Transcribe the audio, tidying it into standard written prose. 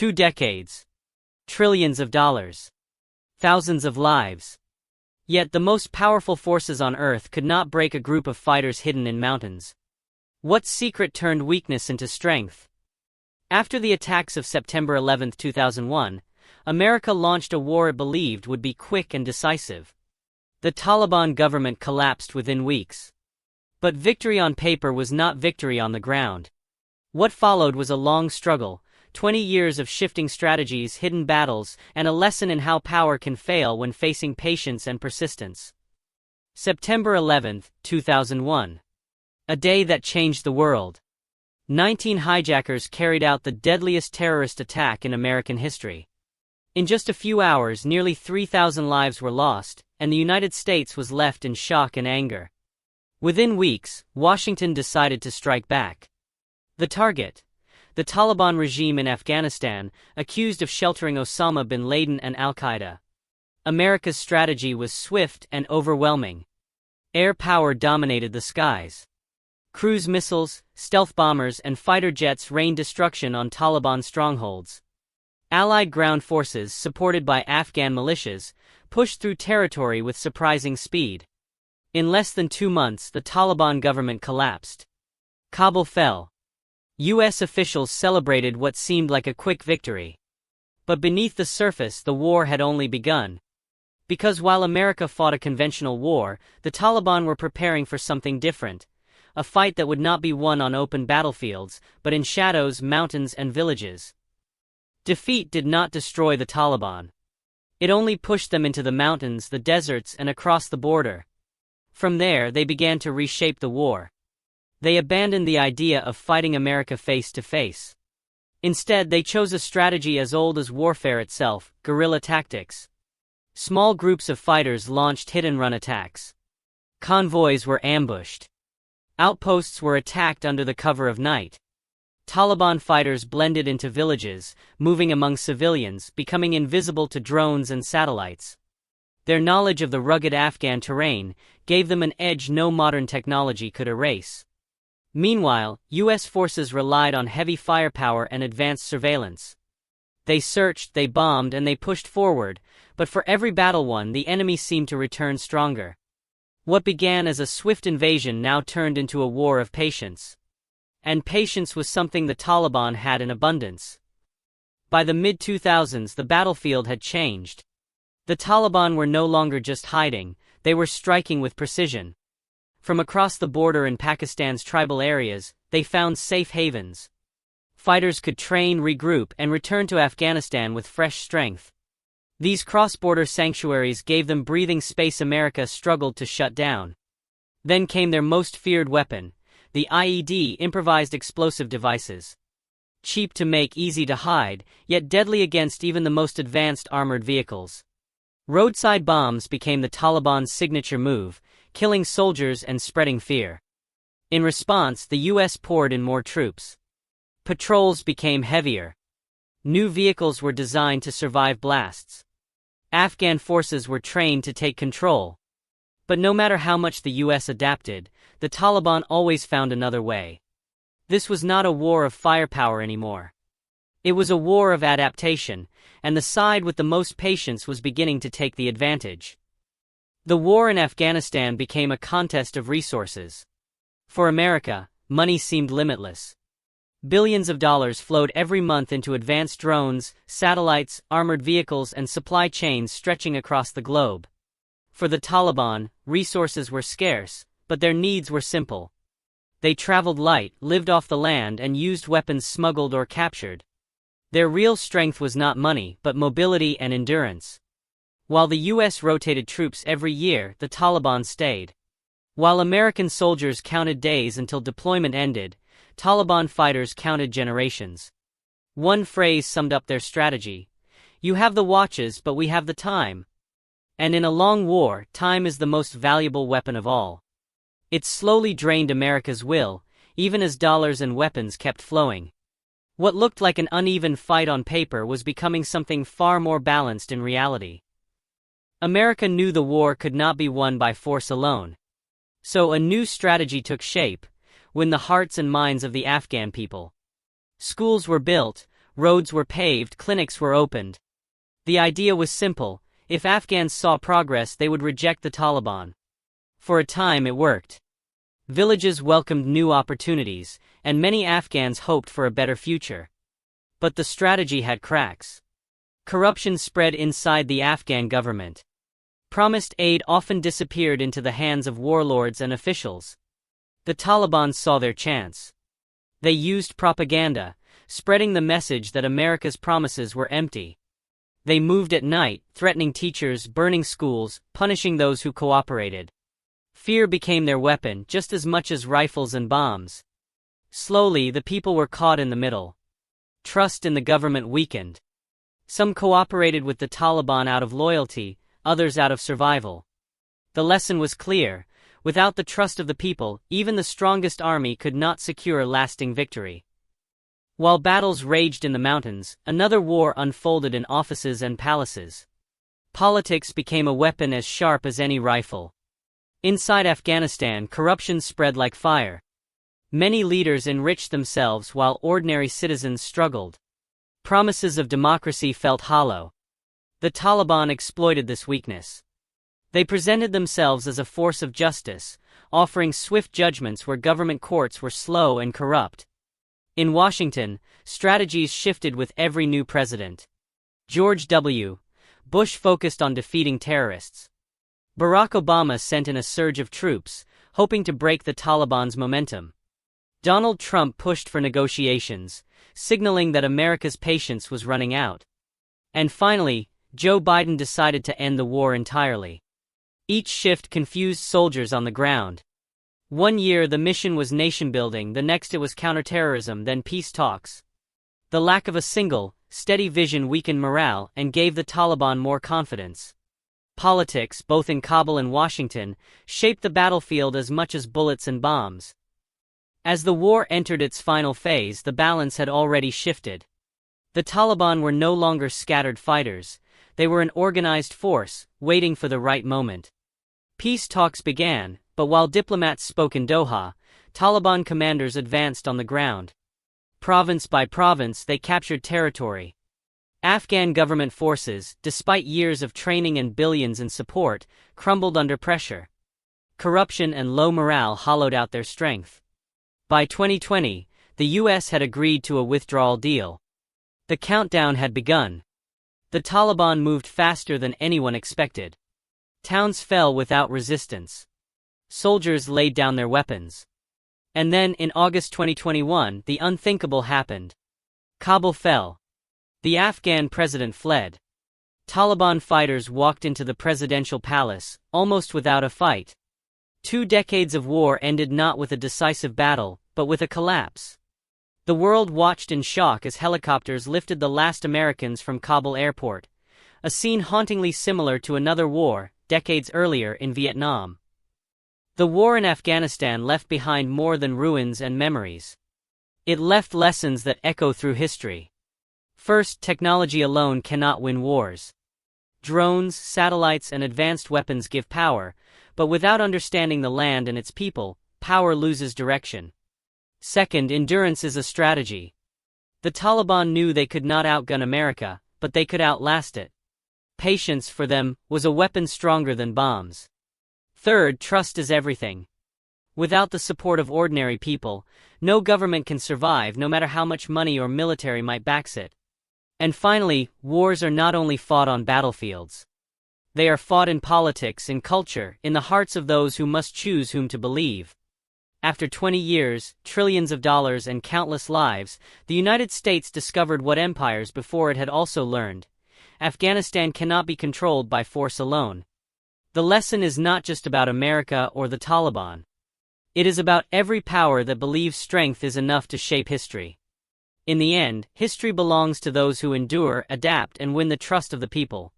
2 decades. Trillions of dollars. Thousands of lives. Yet the most powerful forces on Earth could not break a group of fighters hidden in mountains. What secret turned weakness into strength? After the attacks of September 11, 2001, America launched a war it believed would be quick and decisive. The Taliban government collapsed within weeks. But victory on paper was not victory on the ground. What followed was a long struggle, 20 years of shifting strategies, hidden battles, and a lesson in how power can fail when facing patience and persistence. September 11, 2001. A day that changed the world. 19 hijackers carried out the deadliest terrorist attack in American history. In just a few hours, nearly 3,000 lives were lost, and the United States was left in shock and anger. Within weeks, Washington decided to strike back. The target? The Taliban regime in Afghanistan, accused of sheltering Osama bin Laden and al-Qaeda. America's strategy was swift and overwhelming. Air power dominated the skies. Cruise missiles, stealth bombers, and fighter jets rained destruction on Taliban strongholds. Allied ground forces, supported by Afghan militias, pushed through territory with surprising speed. In less than 2 months, the Taliban government collapsed. Kabul fell. U.S. officials celebrated what seemed like a quick victory. But beneath the surface, the war had only begun. Because while America fought a conventional war, the Taliban were preparing for something different. A fight that would not be won on open battlefields, but in shadows, mountains, and villages. Defeat did not destroy the Taliban. It only pushed them into the mountains, the deserts, and across the border. From there, they began to reshape the war. They abandoned the idea of fighting America face to face. Instead, they chose a strategy as old as warfare itself: guerrilla tactics. Small groups of fighters launched hit-and-run attacks. Convoys were ambushed. Outposts were attacked under the cover of night. Taliban fighters blended into villages, moving among civilians, becoming invisible to drones and satellites. Their knowledge of the rugged Afghan terrain gave them an edge no modern technology could erase. Meanwhile, U.S. forces relied on heavy firepower and advanced surveillance. They searched, they bombed, and they pushed forward, but for every battle won, the enemy seemed to return stronger. What began as a swift invasion now turned into a war of patience. And patience was something the Taliban had in abundance. By the mid-2000s, the battlefield had changed. The Taliban were no longer just hiding, they were striking with precision. From across the border in Pakistan's tribal areas, they found safe havens. Fighters could train, regroup, and return to Afghanistan with fresh strength. These cross-border sanctuaries gave them breathing space America struggled to shut down. Then came their most feared weapon, the IED, improvised explosive devices. Cheap to make, easy to hide, yet deadly against even the most advanced armored vehicles. Roadside bombs became the Taliban's signature move, killing soldiers and spreading fear. In response, the U.S. poured in more troops. Patrols became heavier. New vehicles were designed to survive blasts. Afghan forces were trained to take control. But no matter how much the U.S. adapted, the Taliban always found another way. This was not a war of firepower anymore. It was a war of adaptation, and the side with the most patience was beginning to take the advantage. The war in Afghanistan became a contest of resources. For America, money seemed limitless. Billions of dollars flowed every month into advanced drones, satellites, armored vehicles, and supply chains stretching across the globe. For the Taliban, resources were scarce, but their needs were simple. They traveled light, lived off the land, and used weapons smuggled or captured. Their real strength was not money, but mobility and endurance. While the U.S. rotated troops every year, the Taliban stayed. While American soldiers counted days until deployment ended, Taliban fighters counted generations. One phrase summed up their strategy: "You have the watches, but we have the time." And in a long war, time is the most valuable weapon of all. It slowly drained America's will, even as dollars and weapons kept flowing. What looked like an uneven fight on paper was becoming something far more balanced in reality. America knew the war could not be won by force alone. So a new strategy took shape: win the hearts and minds of the Afghan people. Schools were built, roads were paved, clinics were opened. The idea was simple: if Afghans saw progress, they would reject the Taliban. For a time it worked. Villages welcomed new opportunities, and many Afghans hoped for a better future. But the strategy had cracks. Corruption spread inside the Afghan government. Promised aid often disappeared into the hands of warlords and officials. The Taliban saw their chance. They used propaganda, spreading the message that America's promises were empty. They moved at night, threatening teachers, burning schools, punishing those who cooperated. Fear became their weapon just as much as rifles and bombs. Slowly, the people were caught in the middle. Trust in the government weakened. Some cooperated with the Taliban out of loyalty, others out of survival. The lesson was clear: without the trust of the people, even the strongest army could not secure lasting victory. While battles raged in the mountains, another war unfolded in offices and palaces. Politics became a weapon as sharp as any rifle. Inside Afghanistan, corruption spread like fire. Many leaders enriched themselves while ordinary citizens struggled. Promises of democracy felt hollow. The Taliban exploited this weakness. They presented themselves as a force of justice, offering swift judgments where government courts were slow and corrupt. In Washington, strategies shifted with every new president. George W. Bush focused on defeating terrorists. Barack Obama sent in a surge of troops, hoping to break the Taliban's momentum. Donald Trump pushed for negotiations, signaling that America's patience was running out. And finally, Joe Biden decided to end the war entirely. Each shift confused soldiers on the ground. One year the mission was nation-building, the next it was counterterrorism, then peace talks. The lack of a single, steady vision weakened morale and gave the Taliban more confidence. Politics, both in Kabul and Washington, shaped the battlefield as much as bullets and bombs. As the war entered its final phase, the balance had already shifted. The Taliban were no longer scattered fighters. They were an organized force, waiting for the right moment. Peace talks began, but while diplomats spoke in Doha, Taliban commanders advanced on the ground. Province by province, they captured territory. Afghan government forces, despite years of training and billions in support, crumbled under pressure. Corruption and low morale hollowed out their strength. By 2020, the U.S. had agreed to a withdrawal deal. The countdown had begun. The Taliban moved faster than anyone expected. Towns fell without resistance. Soldiers laid down their weapons. And then, in August 2021, the unthinkable happened. Kabul fell. The Afghan president fled. Taliban fighters walked into the presidential palace, almost without a fight. 2 decades of war ended not with a decisive battle, but with a collapse. The world watched in shock as helicopters lifted the last Americans from Kabul airport, a scene hauntingly similar to another war, decades earlier in Vietnam. The war in Afghanistan left behind more than ruins and memories. It left lessons that echo through history. First, technology alone cannot win wars. Drones, satellites, and advanced weapons give power, but without understanding the land and its people, power loses direction. Second, endurance is a strategy. The Taliban knew they could not outgun America, but they could outlast it. Patience, for them, was a weapon stronger than bombs. Third, trust is everything. Without the support of ordinary people, no government can survive, no matter how much money or military might back it. And finally, wars are not only fought on battlefields. They are fought in politics, in culture, in the hearts of those who must choose whom to believe. After 20 years, trillions of dollars, and countless lives, the United States discovered what empires before it had also learned: Afghanistan cannot be controlled by force alone. The lesson is not just about America or the Taliban. It is about every power that believes strength is enough to shape history. In the end, history belongs to those who endure, adapt, and win the trust of the people.